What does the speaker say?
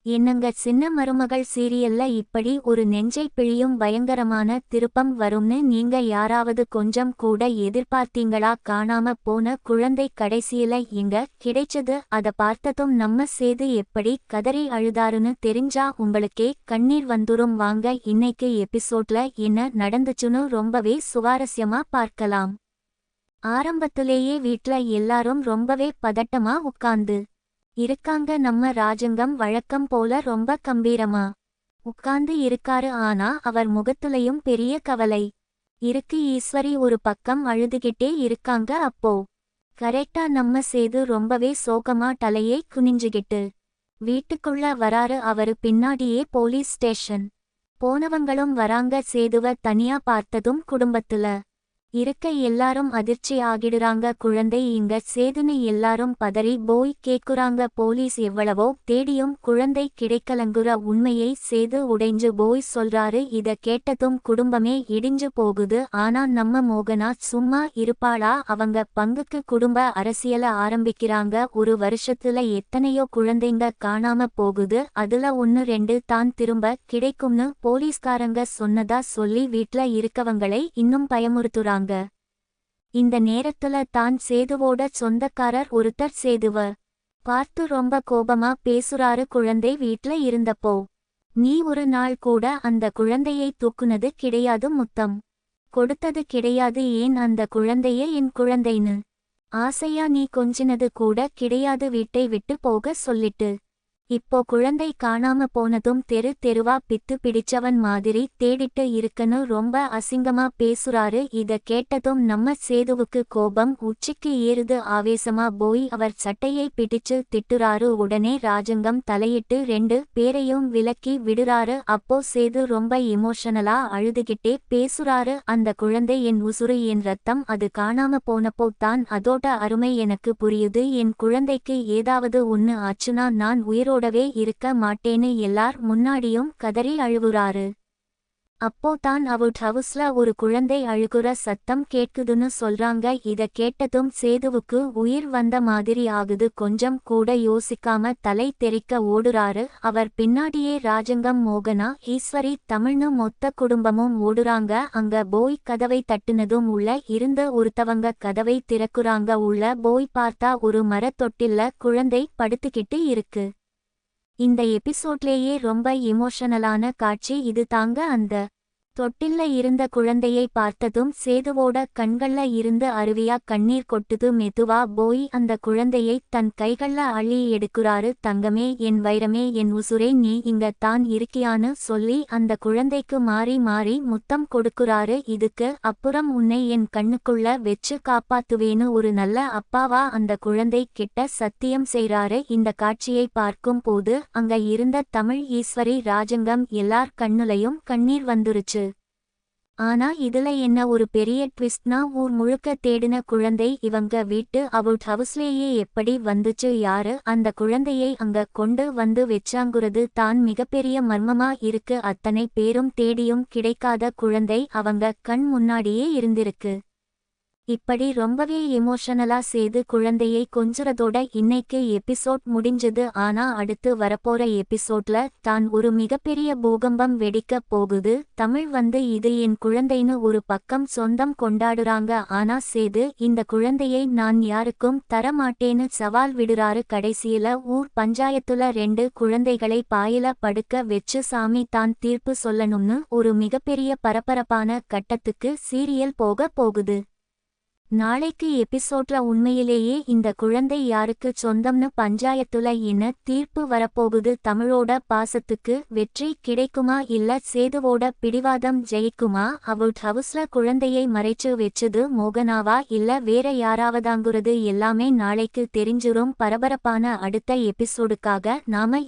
என்னங்க சின்ன மருமகள் சீரியல்ல இப்படி ஒரு நெஞ்சை பிழியும் பயங்கரமான திருப்பம் வரும்னு நீங்க யாராவது கொஞ்சம் கூட எதிர்பார்த்தீங்களா? காணாம போன குழந்தை கடைசியில எங்க கிடைச்சது? அத பார்த்ததும் நம்ம சேது எப்படி கதறி அழுதாருன்னு தெரிஞ்சா உங்களுக்கே கண்ணீர் வந்துரும். வாங்க இன்னைக்கு எபிசோட்ல என்ன நடந்துச்சுன்னு ரொம்பவே சுவாரஸ்யமா பார்க்கலாம். ஆரம்பத்திலேயே வீட்ல எல்லாரும் ரொம்பவே பதட்டமா உட்கார்ந்து இருக்காங்க. நம்ம ராஜங்கம் வழக்கம் போல ரொம்ப கம்பீரமா உட்கார்ந்து இருக்காரு. ஆனா அவர் முகத்துலயும் பெரிய கவலை இருக்கு. ஈஸ்வரி ஒரு பக்கம் அழுதுகிட்டே இருக்காங்க. அப்போ கரெக்டா நம்ம சேது ரொம்பவே சோகமா தலையை குனிஞ்சுகிட்டு வீட்டுக்குள்ள வராரு. அவரு பின்னாடியே போலீஸ் ஸ்டேஷன் போனவங்களும் வராங்க. சேதுவ தனியா பார்த்ததும் குடும்பத்துல இருக்க எல்லாரும் அதிர்ச்சி ஆகிடுறாங்க. குழந்தை இங்க சேதுன்னு எல்லாரும் பதறி போய் கேக்குறாங்க. போலீஸ் எவ்வளவோ தேடியும் குழந்தை கிடைக்கலங்குற உண்மையை சேது உடைஞ்சு போய் சொல்றாரு. இத கேட்டதும் குடும்பமே இடிஞ்சு போகுது. ஆனா நம்ம மோகனா சும்மா இருப்பாளா? அவங்க பங்குக்கு குடும்ப அரசியல ஆரம்பிக்கிறாங்க. ஒரு வருஷத்துல எத்தனையோ குழந்தைங்க காணாம போகுது. அதுல 1-2 தான் திரும்ப கிடைக்கும்னு போலீஸ்காரங்க சொன்னதா சொல்லி வீட்ல இருக்கவங்களை இன்னும் பயமுறுத்துறாங்க. இந்த நேரத்துல தான் சேதுவோட சொந்தக்காரர் ஒருத்தர் சேதுவ பார்த்து ரொம்ப கோபமா பேசுறாரு. குழந்தை வீட்ல இருந்தப்போ நீ ஒரு நாள் கூட அந்த குழந்தையை தூக்குனது கிடையாது, முத்தம் கொடுத்தது கிடையாது. ஏன் அந்த குழந்தைய என் குழந்தைன்னு ஆசையா நீ கொஞ்சினது கூட கிடையாது. வீட்டை விட்டு போக சொல்லிட்டு இப்போ குழந்தை காணாம போனதும் தெரு தெருவா பித்து பிடிச்சவன் மாதிரி தேடிட்டு இருக்குன்னு ரொம்ப அசிங்கமா பேசுறாரு. இத கேட்டதும் நம்ம சேதுவுக்கு கோபம் உச்சிக்கு ஏறுது. ஆவேசமா போய் அவர் சட்டையை பிடிச்சு திட்டுறாரு. உடனே ராஜங்கம் தலையிட்டு 2 பேரையும் விலக்கி விடுறாரு. அப்போ சேது ரொம்ப எமோஷனலா அழுதுகிட்டே பேசுறாரு. அந்த குழந்தை என் உசுறு, என் ரத்தம். அது காணாம போனப்போ தான் அதோட அருமை எனக்கு புரியுது. என் குழந்தைக்கு ஏதாவது ஒன்னு ஆச்சுனா நான் உயிரோடவே இருக்க மாட்டேன்னு எல்லார் முன்னாடியும் கதறி அழுவுறாரு. அப்போ தான் அவுட் ஹவுஸ்ல ஒரு குழந்தை அழுகுற சத்தம் கேட்குதுன்னு சொல்றாங்க. இத கேட்டதும் சேதுவுக்கு உயிர் வந்த மாதிரி ஆகுது. கொஞ்சம் கூட யோசிக்காம தலை தெறிக்க ஓடுறாரு. அவர் பின்னாடியே ராஜங்கம், மோகனா, ஈஸ்வரி, தமிழ்னு மொத்த குடும்பமும் ஓடுறாங்க. அங்க போய் கதவை தட்டுனதும் உள்ள இருந்து ஒருத்தவங்க கதவை திறக்குறாங்க. உள்ள போய் பார்த்தா ஒரு மரத்தொட்டில்ல குழந்தை படுத்துக்கிட்டு இருக்கு. இந்த எபிசோட்லேயே ரொம்ப எமோஷனலான காட்சி இது தாங்க. அந்த தொட்டில்ல இருந்த குழந்தையை பார்த்ததும் சேதுவோட கண்கள்ல இருந்து அருவியா கண்ணீர் கொட்டுது. மெதுவா போய் அந்த குழந்தையை தன் கைகள்ல அள்ளி எடுக்குறாரு. தங்கமே, என் வைரமே, என் உசுரே, நீ இங்க தான் இருக்கியான்னு சொல்லி அந்த குழந்தைக்கு மாறி மாறி முத்தம் கொடுக்குறாரு. இதுக்கு அப்புறம் உன்னை என் கண்ணுக்குள்ள வெச்சு காப்பாத்துவேன்னு ஒரு நல்ல அப்பாவா அந்த குழந்தை கிட்ட சத்தியம் செய்றாரு. இந்த காட்சியை பார்க்கும் போது அங்க இருந்த தமிழ், ஈஸ்வரி, ராஜங்கம் எல்லார் கண்ணுலையும் கண்ணீர் வந்துருச்சு. ஆனா இதுல என்ன ஒரு பெரிய ட்விஸ்ட்னா, ஊர் முழுக்க தேடின குழந்தை இவங்க வீட்டு அவுட் ஹவுஸ்லேயே எப்படி வந்துச்சு? யாரு அந்த குழந்தையை அங்க கொண்டு வந்து வெச்சாங்குறது தான் மிகப்பெரிய மர்மமா இருக்கு. அத்தனை பேரும் தேடியும் கிடைக்காத குழந்தை அவங்க கண் முன்னாடியே இருந்திருக்கு. இப்படி ரொம்பவே எமோஷனலா சேது குழந்தையை கொஞ்சுறதோட இன்னைக்கு எபிசோட் முடிஞ்சது. ஆனா அடுத்து வரப்போற எபிசோட்ல தான் ஒரு மிகப்பெரிய பூகம்பம் வெடிக்க போகுது. தமிழ் வந்து இது என் குழந்தைன்னு ஒரு பக்கம் சொந்தம் கொண்டாடுறாங்க. ஆனா சேது இந்த குழந்தையை நான் யாருக்கும் தர மாட்டேன்னு சவால் விடுறாரு. கடைசியில ஊர் பஞ்சாயத்துல 2 குழந்தைகளை பாயில படுக்க வெச்சு சாமி தான் தீர்ப்பு சொல்லணும்னு ஒரு மிகப்பெரிய பரபரப்பான கட்டத்துக்கு சீரியல் போக போகுது. நாளைக்கு எபிசோட்ல உண்மையிலேயே இந்த குழந்தை யாருக்கு சொந்தம்னு பஞ்சாயத்துல என்ன தீர்ப்பு வரப்போகுது? தமிழோட பாசத்துக்கு வெற்றி கிடைக்குமா, இல்ல சேதுவோட பிடிவாதம் ஜெயிக்குமா? அவுட் ஹவுஸ்ல குழந்தையை மறைச்சு வெச்சது மோகனாவா, இல்ல வேற யாராவதாங்குறது எல்லாமே நாளைக்கு தெரிஞ்சிரும். பரபரப்பான அடுத்த எபிசோடுக்காக நாம